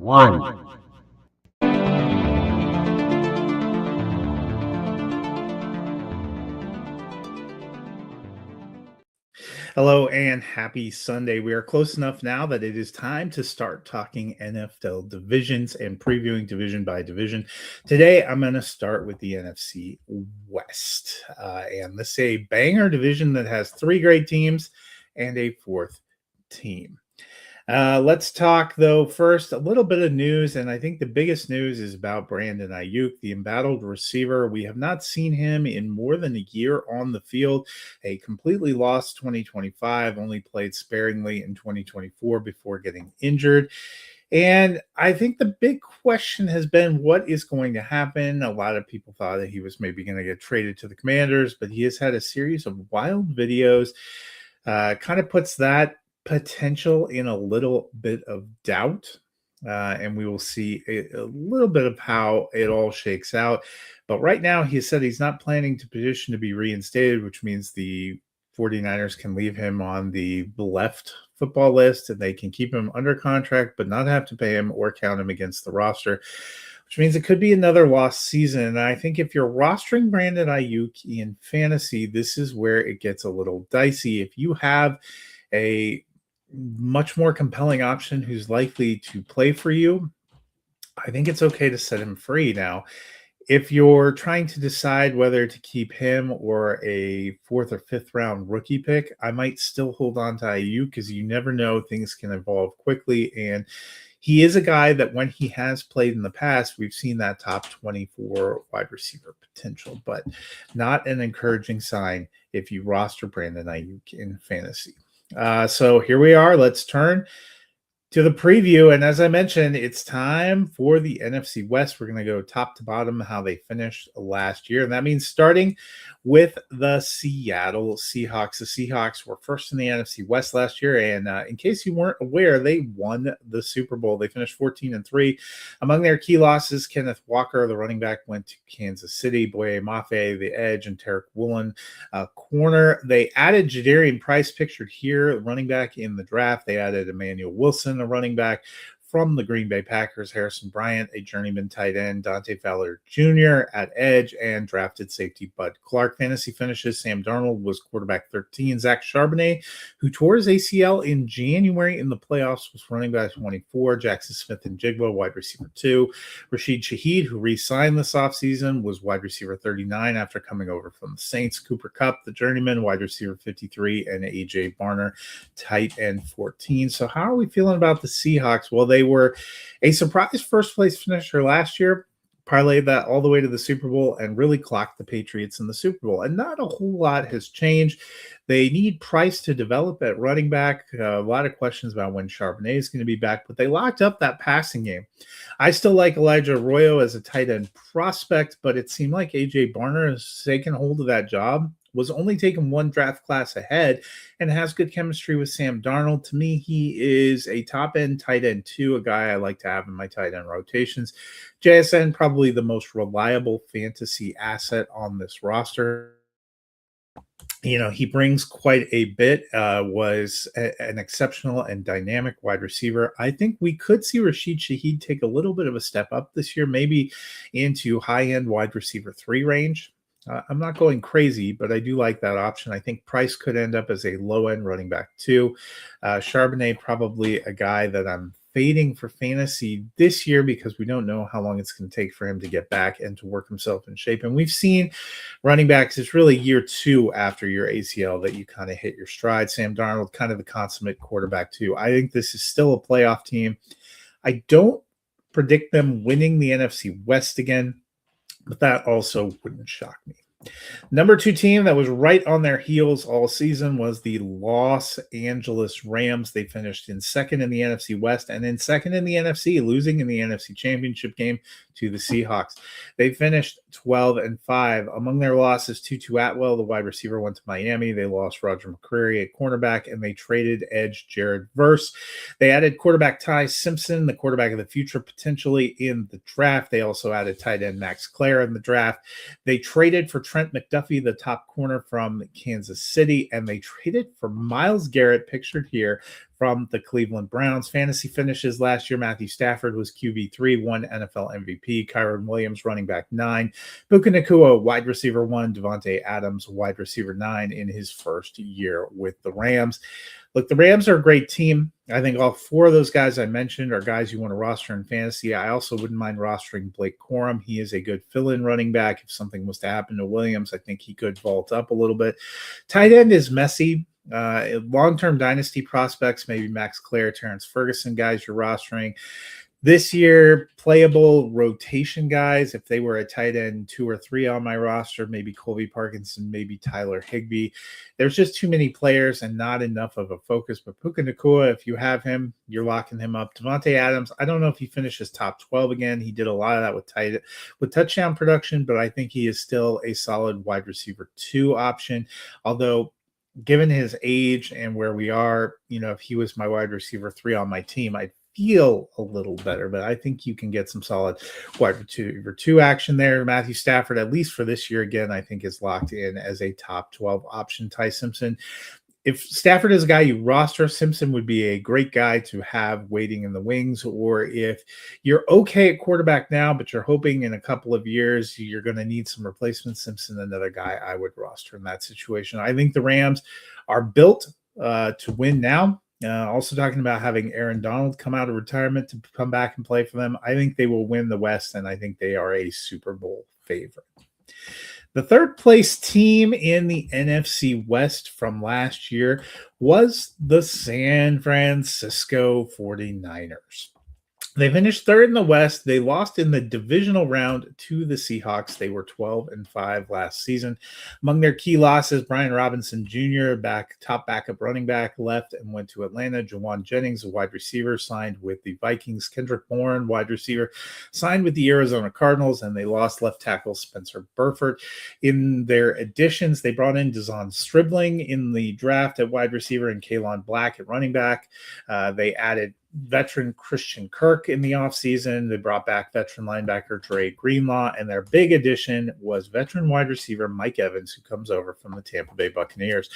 one. Hello and happy Sunday. We are close enough now that it is time to start talking NFL divisions and previewing division by division. Today, I'm going to start with the NFC West. And this is a banger division that has three great teams and a fourth team. Let's talk, though, first a little bit of news. And I think the biggest news is about Brandon Ayuk, the embattled receiver. We have not seen him in more than a year on the field. A completely lost 2025, only played sparingly in 2024 before getting injured. And I think the big question has been what is going to happen. A lot of people thought that he was maybe going to get traded to the Commanders, but he has had a series of wild videos. Kind of puts that potential in a little bit of doubt. And we will see a little bit of how it all shakes out. But right now, he said he's not planning to petition to be reinstated, which means the 49ers can leave him on the left football list and they can keep him under contract, but not have to pay him or count him against the roster, which means it could be another lost season. And I think if you're rostering Brandon Ayuk in fantasy, this is where it gets a little dicey. If you have a much more compelling option who's likely to play for you, I think it's okay to set him free. Now, if you're trying to decide whether to keep him or a fourth or fifth round rookie pick, I might still hold on to Ayuk because you never know, things can evolve quickly. And he is a guy that when he has played in the past, we've seen that top 24 wide receiver potential, but not an encouraging sign if you roster Brandon Ayuk in fantasy. So here we are. Let's turn to the preview. And as I mentioned, it's time for the NFC West. We're going to go top to bottom, how they finished last year. And that means starting with the Seattle Seahawks. The Seahawks were first in the NFC West last year. And in case you weren't aware, they won the Super Bowl. They finished 14-3. Among their key losses, Kenneth Walker, the running back, went to Kansas City. Boye Mafe, the edge, and Tarek Woolen, corner. They added Jadarian Price, pictured here, running back in the draft. They added Emmanuel Wilson, a running back from the Green Bay Packers, Harrison Bryant, a journeyman tight end, Dante Fowler Jr. at edge, and drafted safety Bud Clark. Fantasy finishes: Sam Darnold was quarterback 13. Zach Charbonnet, who tore his ACL in January in the playoffs, was running back 24. Jackson Smith and Jigba, wide receiver 2. Rashid Shaheed, who re-signed this offseason, was wide receiver 39 after coming over from the Saints. Cooper Kupp, the journeyman, wide receiver 53, and A.J. Barner, tight end 14. So how are we feeling about the Seahawks? Well, they were a surprise first place finisher last year, parlayed that all the way to the Super Bowl, and really clocked the Patriots in the Super Bowl. And not a whole lot has changed. They need Price to develop at running back. A lot of questions about when Charbonnet is going to be back, but they locked up that passing game. I still like Elijah Arroyo as a tight end prospect, but it seemed like A.J. Barner has taken hold of that job, was only taken one draft class ahead, and has good chemistry with Sam Darnold. To me, he is a top-end tight end 2, a guy I like to have in my tight end rotations. JSN, probably the most reliable fantasy asset on this roster. You know, he brings quite a bit, was an exceptional and dynamic wide receiver. I think we could see Rashid Shaheed take a little bit of a step up this year, maybe into high-end wide receiver 3 range. I'm not going crazy, but I do like that option. I think Price could end up as a low-end running back 2. Charbonnet, probably a guy that I'm fading for fantasy this year because we don't know how long it's going to take for him to get back and to work himself in shape. And we've seen running backs, it's really year 2 after your ACL that you kind of hit your stride. Sam Darnold, kind of the consummate quarterback 2. I think this is still a playoff team. I don't predict them winning the NFC West again, but that also wouldn't shock me. Number 2 team that was right on their heels all season was the Los Angeles Rams. They finished in second in the NFC West and in second in the NFC, losing in the NFC Championship game to the Seahawks. They finished 12-5. Among their losses, Tutu Atwell, the wide receiver, went to Miami. They lost Roger McCreary at cornerback, and they traded edge Jared Verse. They added quarterback Ty Simpson, the quarterback of the future, potentially in the draft. They also added tight end Max Clare in the draft. They traded for Trent McDuffie, the top corner from Kansas City, and they traded for Myles Garrett, pictured here, from the Cleveland Browns. Fantasy finishes last year, Matthew Stafford was QB3, 1 NFL MVP, Kyron Williams, running back 9, Puka Nacua, wide receiver 1, Devontae Adams, wide receiver 9 in his first year with the Rams. Look, the Rams are a great team. I think all 4 of those guys I mentioned are guys you want to roster in fantasy. I also wouldn't mind rostering Blake Corum. He is a good fill-in running back. If something was to happen to Williams, I think he could vault up a little bit. Tight end is messy. Long-term dynasty prospects, maybe Max Clare, Terrence Ferguson guys you're rostering. This year, playable rotation guys, if they were a tight end 2 or 3 on my roster, maybe Colby Parkinson, maybe Tyler Higbee. There's just too many players and not enough of a focus. But Puka Nacua, if you have him, you're locking him up. Devontae Adams, I don't know if he finishes top 12 again. He did a lot of that with touchdown production, but I think he is still a solid wide receiver 2 option. Although, given his age and where we are, if he was my wide receiver 3 on my team, I'd feel a little better, but I think you can get some solid wide receiver 2 action there. Matthew Stafford, at least for this year, again, I think is locked in as a top 12 option. Ty Simpson, if Stafford is a guy you roster, Simpson would be a great guy to have waiting in the wings. Or if you're okay at quarterback now, but you're hoping in a couple of years you're going to need some replacements, Simpson, another guy I would roster in that situation. I think the Rams are built to win now. Also talking about having Aaron Donald come out of retirement to come back and play for them. I think they will win the West, and I think they are a Super Bowl favorite. The third place team in the NFC West from last year was the San Francisco 49ers. They finished 3rd in the West. They lost in the divisional round to the Seahawks. They were 12-5 last season. Among their key losses, Brian Robinson Jr., top backup running back, left and went to Atlanta. Jawan Jennings, a wide receiver, signed with the Vikings. Kendrick Bourne, wide receiver, signed with the Arizona Cardinals, and they lost left tackle Spencer Burford. In their additions, they brought in Dazon Stribling in the draft at wide receiver and Kalon Black at running back. They added veteran Christian Kirk in the offseason. They brought back veteran linebacker Dre Greenlaw, and their big addition was veteran wide receiver Mike Evans, who comes over from the Tampa Bay Buccaneers.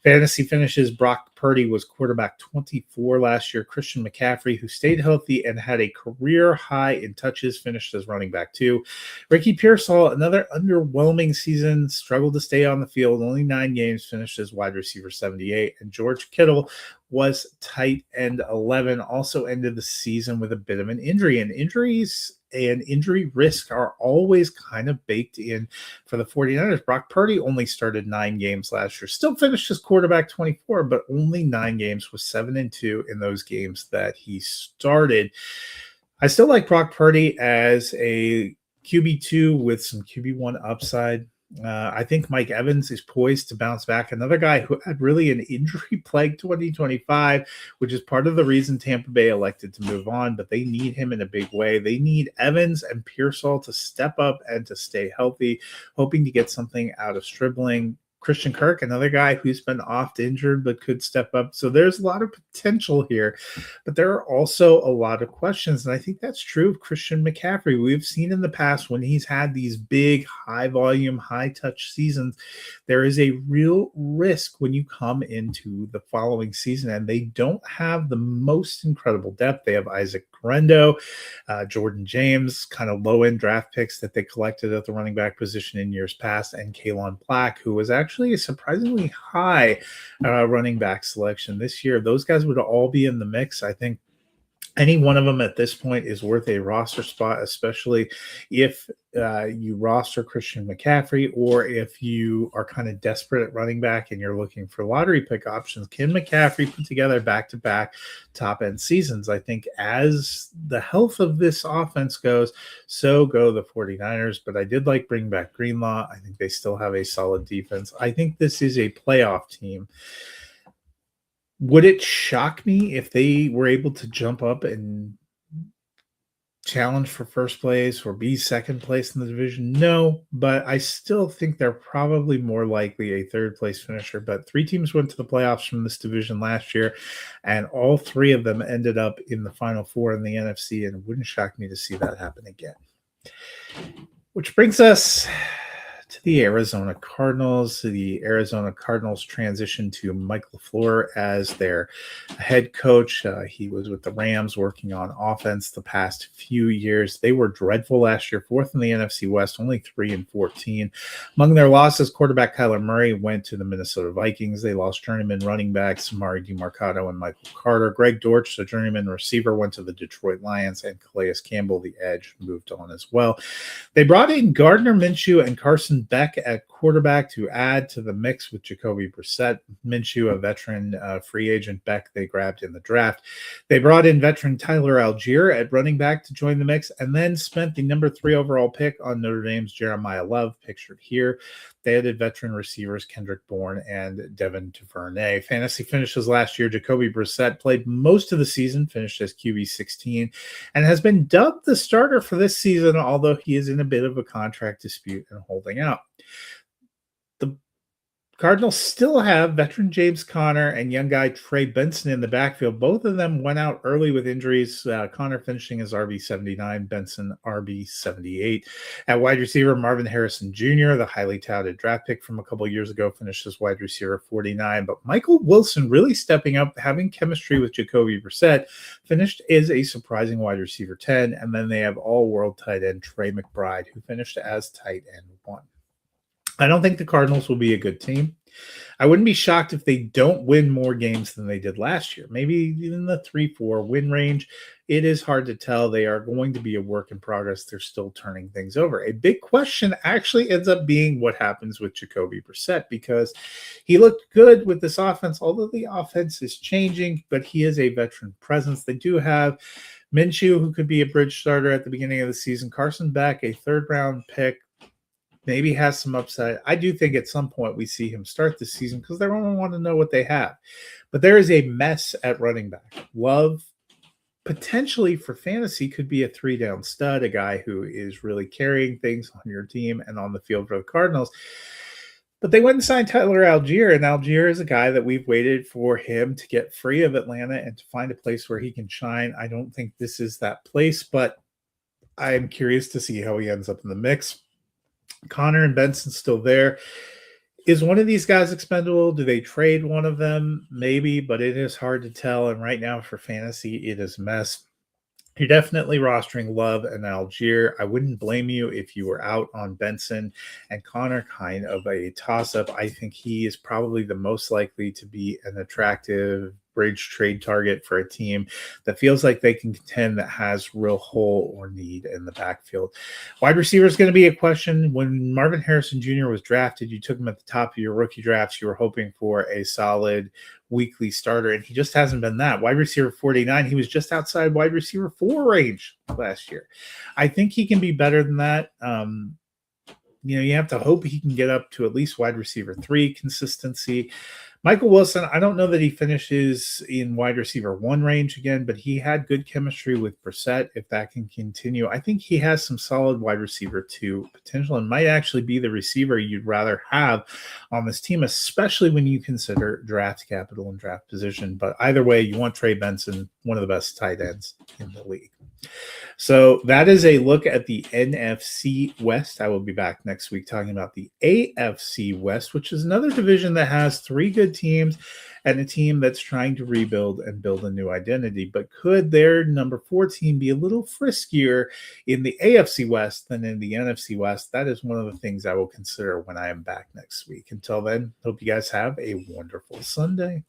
Fantasy finishes, Brock Purdy was quarterback 24 last year. Christian McCaffrey, who stayed healthy and had a career high in touches, finished as running back 2. Ricky Pearsall, another underwhelming season, struggled to stay on the field, only 9 games, finished as wide receiver 78. And George Kittle was tight end 11, also ended the season with a bit of an injury. And injuries and injury risk are always kind of baked in for the 49ers. Brock Purdy only started 9 games last year, still finished as quarterback 24, but only 9 games, was 7-2 in those games that he started. I still like Brock Purdy as a QB2 with some QB1 upside. I think Mike Evans is poised to bounce back. Another guy who had really an injury-plagued 2025, which is part of the reason Tampa Bay elected to move on, but they need him in a big way. They need Evans and Pearsall to step up and to stay healthy, hoping to get something out of Stribling. Christian Kirk, another guy who's been oft injured but could step up. So there's a lot of potential here, but there are also a lot of questions. And I think that's true of Christian McCaffrey. We've seen in the past when he's had these big, high volume, high touch seasons, there is a real risk when you come into the following season and they don't have the most incredible depth. They have Isaac Guerendo, Jordan James, kind of low-end draft picks that they collected at the running back position in years past, and Kalon Black, who was actually a surprisingly high running back selection this year. Those guys would all be in the mix. I think any one of them at this point is worth a roster spot, especially if you roster Christian McCaffrey, or if you are kind of desperate at running back and you're looking for lottery pick options. Can McCaffrey put together back-to-back top-end seasons? I think as the health of this offense goes, so go the 49ers. But I did like bringing back Greenlaw. I think they still have a solid defense. I think this is a playoff team. Would it shock me if they were able to jump up and challenge for first place or be second place in the division? No, but I still think they're probably more likely a third place finisher. But 3 teams went to the playoffs from this division last year, and all 3 of them ended up in the Final Four in the NFC, and it wouldn't shock me to see that happen again. Which brings us to the Arizona Cardinals. The Arizona Cardinals transitioned to Mike LaFleur as their head coach. He was with the Rams working on offense the past few years. They were dreadful last year, fourth in the NFC West, only 3-14. Among their losses, quarterback Kyler Murray went to the Minnesota Vikings. They lost journeyman running backs Samari DiMarcado and Michael Carter. Greg Dortch, the journeyman receiver, went to the Detroit Lions, and Calais Campbell, the edge, moved on as well. They brought in Gardner Minshew and Carson Beck at quarterback to add to the mix with Jacoby Brissett. Minshew, a veteran free agent. Beck they grabbed in the draft. They brought in veteran Tyler Algier at running back to join the mix, and then spent the number 3 overall pick on Notre Dame's Jeremiah Love, pictured here. They added veteran receivers Kendrick Bourne and Devin Duvernay. Fantasy finishes last year. Jacoby Brissett played most of the season, finished as QB 16, and has been dubbed the starter for this season, although he is in a bit of a contract dispute and holding out. The Cardinals still have veteran James Conner and young guy Trey Benson in the backfield. Both of them went out early with injuries. Conner finishing as RB79, Benson RB78. At wide receiver, Marvin Harrison Jr., the highly touted draft pick from a couple years ago, finished as wide receiver 49. But Michael Wilson really stepping up, having chemistry with Jacoby Brissett, finished as a surprising wide receiver 10. And then they have all-world tight end Trey McBride, who finished as tight end 1. I don't think the Cardinals will be a good team. I wouldn't be shocked if they don't win more games than they did last year. Maybe in the 3-4 win range. It is hard to tell. They are going to be a work in progress. They're still turning things over. A big question actually ends up being what happens with Jacoby Brissett, because he looked good with this offense, although the offense is changing, but he is a veteran presence. They do have Minshew, who could be a bridge starter at the beginning of the season. Carson Beck, a third-round pick, maybe has some upside. I do think at some point we see him start the season because they're going to want to know what they have. But there is a mess at running back. Love, potentially for fantasy, could be a 3-down stud, a guy who is really carrying things on your team and on the field for the Cardinals. But they went and signed Tyler Algier, and Algier is a guy that we've waited for him to get free of Atlanta and to find a place where he can shine. I don't think this is that place, but I am curious to see how he ends up in the mix. Conner and Benson still there. Is one of these guys expendable? Do they trade one of them? Maybe, but it is hard to tell. And right now for fantasy, it is a mess. You're definitely rostering Love and Algier. I wouldn't blame you if you were out on Benson and Conner, kind of a toss-up. I think he is probably the most likely to be an attractive bridge trade target for a team that feels like they can contend, that has real hole or need in the backfield. Wide receiver is going to be a question. When Marvin Harrison Jr. was drafted, you took him at the top of your rookie drafts. You were hoping for a solid weekly starter, and he just hasn't been that. Wide receiver 49, he was just outside wide receiver 4 range last year. I think he can be better than that. You have to hope he can get up to at least wide receiver 3 consistency. Michael Wilson, I don't know that he finishes in wide receiver 1 range again, but he had good chemistry with Brissett. If that can continue, I think he has some solid wide receiver 2 potential and might actually be the receiver you'd rather have on this team, especially when you consider draft capital and draft position. But either way, you want Trey Benson, one of the best tight ends in the league. So that is a look at the NFC West. I will be back next week talking about the AFC West, which is another division that has 3 good teams and a team that's trying to rebuild and build a new identity. But could their number 4 team be a little friskier in the AFC West than in the NFC West? That is one of the things I will consider when I am back next week. Until then, hope you guys have a wonderful Sunday.